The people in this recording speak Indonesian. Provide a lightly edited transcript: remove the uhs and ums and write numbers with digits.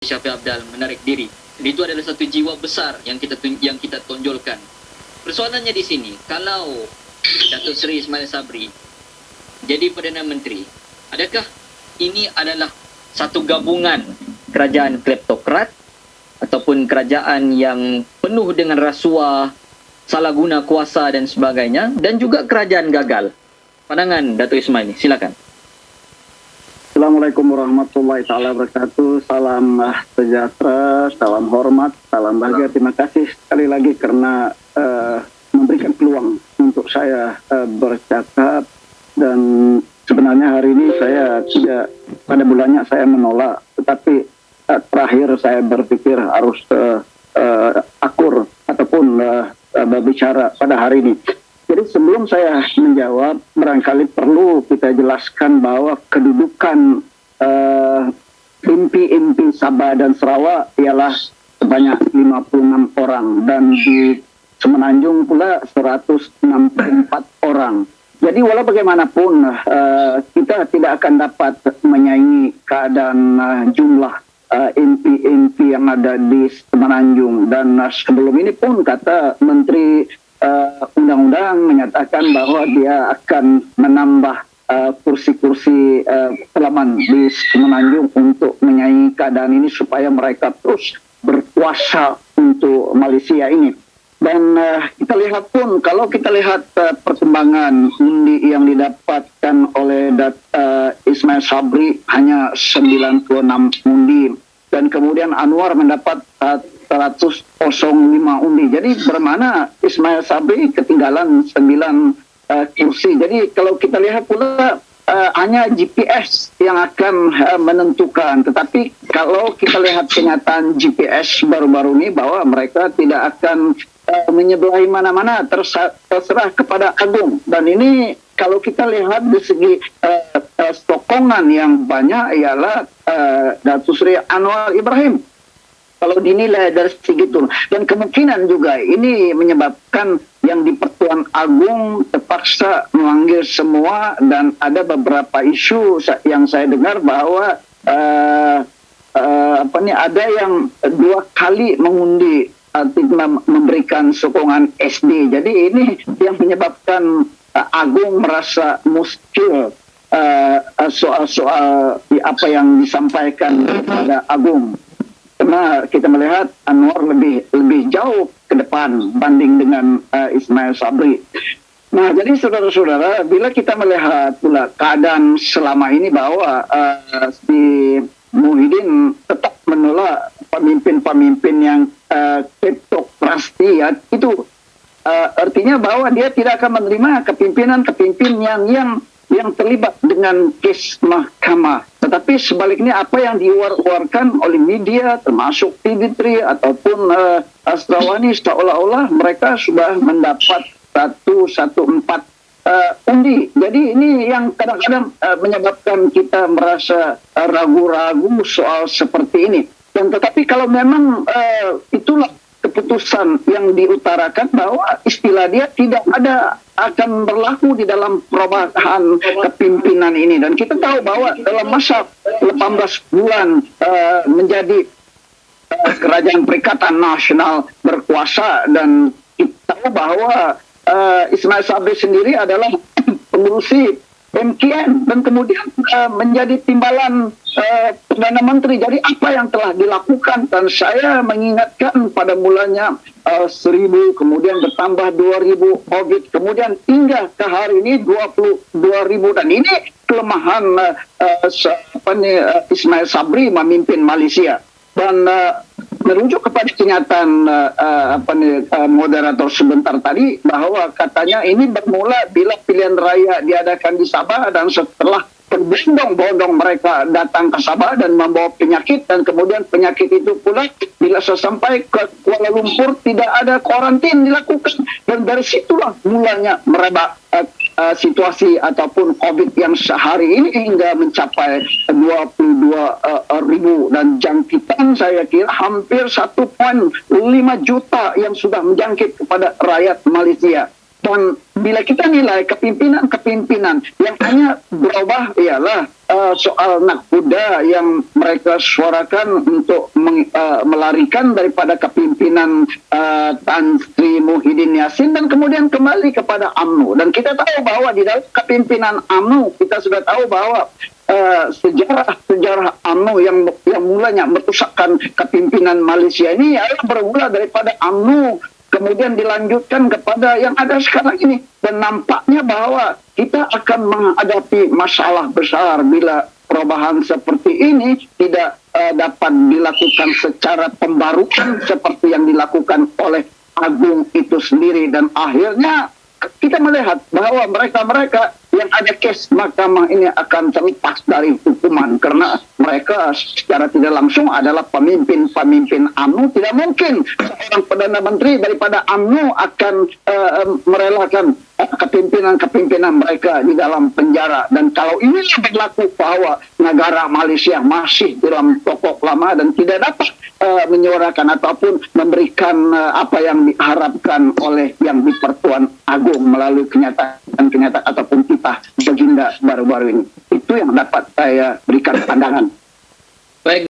Syafie Apdal menarik diri. Dan itu adalah satu jiwa besar yang kita tonjolkan. Persoalannya di sini, kalau Datuk Seri Ismail Sabri jadi Perdana Menteri, adakah ini adalah satu gabungan kerajaan kleptokrat ataupun kerajaan yang penuh dengan rasuah, salah guna kuasa dan sebagainya, dan juga kerajaan gagal? Pandangan Datuk Ismail, silakan. Assalamualaikum warahmatullahi taala wabarakatuh. Salam sejahtera, salam hormat, salam bahagia. Terima kasih sekali lagi karena memberikan peluang untuk saya bercakap. Dan sebenarnya hari ini saya tidak, pada bulannya saya menolak, tetapi terakhir saya berpikir harus akur ataupun berbicara pada hari ini. Jadi sebelum saya menjawab, barangkali perlu kita jelaskan bahwa kedudukan impi-impi Sabah dan Sarawak ialah sebanyak 56 orang dan di Semenanjung pula 164 orang. Jadi walau bagaimanapun kita tidak akan dapat menyaingi keadaan jumlah impi-impi yang ada di Semenanjung. Dan sebelum ini pun kata Menteri Undang-Undang menyatakan bahwa dia akan menambah kursi-kursi parlemen di Semenanjung untuk menyaingi keadaan ini supaya mereka terus berkuasa untuk Malaysia ini. Dan kita lihat pun, kalau kita lihat perkembangan undi yang didapatkan oleh Ismail Sabri hanya 96 undi, dan kemudian Anwar mendapat 105 undi. Jadi bermana Ismail Sabri ketinggalan 9 kursi. Jadi kalau kita lihat pula hanya GPS yang akan menentukan. Tetapi kalau kita lihat kenyataan GPS baru-baru ini bahwa mereka tidak akan menyebelahi mana-mana, terserah kepada Agung. Dan ini kalau kita lihat dari segi sokongan yang banyak ialah Datuk Seri Anwar Ibrahim. Kalau dinilai dari segi itu, dan kemungkinan juga ini menyebabkan yang di Pertuan Agung terpaksa memanggil semua, dan ada beberapa isu yang saya dengar bahwa ada yang 2 kali mengundi memberikan sokongan SD. Jadi ini yang menyebabkan Agung merasa muskil soal apa yang disampaikan kepada Agung. Karena kita melihat Anwar lebih jauh ke depan banding dengan Ismail Sabri. Nah, jadi saudara-saudara, bila kita melihat pula keadaan selama ini bahwa si Muhyiddin tetap menolak pemimpin-pemimpin yang kleptokrasi, ya, itu artinya bahwa dia tidak akan menerima kepimpinan yang terlibat dengan kes mahkamah. Tetapi sebaliknya apa yang diuar-uarkan oleh media termasuk TV3 ataupun Astrawani, seolah-olah mereka sudah mendapat 114 undi. Jadi ini yang kadang-kadang menyebabkan kita merasa ragu-ragu soal seperti ini. Dan tetapi kalau memang itulah keputusan yang diutarakan bahwa istilah dia tidak ada akan berlaku di dalam perubahan kepimpinan ini. Dan kita tahu bahwa dalam masa 18 bulan menjadi kerajaan Perikatan Nasional berkuasa, dan kita tahu bahwa Ismail Sabri sendiri adalah pengurusi MKN dan kemudian menjadi timbalan Perdana Menteri. Jadi apa yang telah dilakukan, dan saya mengingatkan pada mulanya 1,000, kemudian bertambah 2,000 COVID, kemudian hingga ke hari ini 22,000, dan ini kelemahan Ismail Sabri memimpin Malaysia. Dan merujuk kepada kenyataan moderator sebentar tadi bahwa katanya ini bermula bila pilihan raya diadakan di Sabah, dan setelah berbondong-bondong mereka datang ke Sabah dan membawa penyakit, dan kemudian penyakit itu pula bila sampai ke Kuala Lumpur tidak ada karantin dilakukan, dan dari situlah mulanya merebak situasi ataupun COVID yang sehari ini hingga mencapai 22,000, dan jangkitan saya kira hampir 1,5 juta yang sudah menjangkit kepada rakyat Malaysia. Dan bila kita nilai kepimpinan-kepimpinan yang hanya berubah ialah soal nakuda yang mereka suarakan untuk melarikan daripada kepimpinan Tan Sri Muhyiddin Yassin dan kemudian kembali kepada UMNO. Dan kita tahu bahwa di dalam kepimpinan UMNO kita sudah tahu bahwa sejarah UMNO yang mulanya merusakkan kepimpinan Malaysia ini adalah bermula daripada UMNO kemudian dilanjutkan kepada yang ada sekarang ini. Dan nampaknya bahwa kita akan menghadapi masalah besar bila perubahan seperti ini tidak dapat dilakukan secara pembaruan seperti yang dilakukan oleh Agung itu sendiri. Dan akhirnya kita melihat bahwa mereka-mereka yang ada kes mahkamah ini akan terlepas dari hukuman karena mereka secara tidak langsung adalah pemimpin-pemimpin UMNO. Tidak mungkin seorang Perdana Menteri daripada UMNO akan merelakan kepimpinan-kepimpinan mereka di dalam penjara. Dan kalau ini berlaku bahwa negara Malaysia masih dalam pokok lama dan tidak dapat menyuarakan ataupun memberikan apa yang diharapkan oleh yang di-Pertuan Agung melalui kenyataan ataupun titah baginda baru-baru ini. Itu yang dapat saya berikan pandangan. Baik.